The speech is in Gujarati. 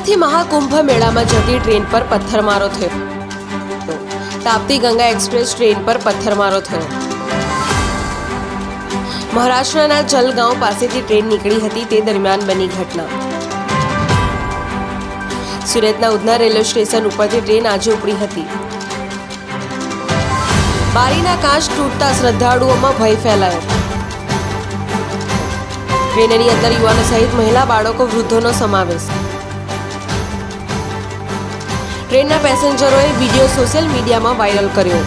સુરતથી મહાકુંભ મેળામાં જતી ટ્રેન પર પથ્થરમારો થયો. તાપ્તી ગંગા એક્સપ્રેસ ટ્રેન પર પથ્થરમારો થયો. મહારાષ્ટ્રના જલગાંવ પાસેથી ટ્રેન નીકળી હતી તે દરમિયાન બની ઘટના. સુરતના ઉધના રેલવે સ્ટેશન ઉપરથી ટ્રેન આજે ઉપડી હતી. બારીના કાચ તૂટતા શ્રદ્ધાળુઓમાં ભય ફેલાયો. ટ્રેનની અંદર યુવાનો સહિત મહિલા, બાળકો, વૃદ્ધોનો સમાવેશ. ટ્રેનના પેસેન્જરોએ વિડીયો સોશિયલ મીડિયામાં વાયરલ કર્યો.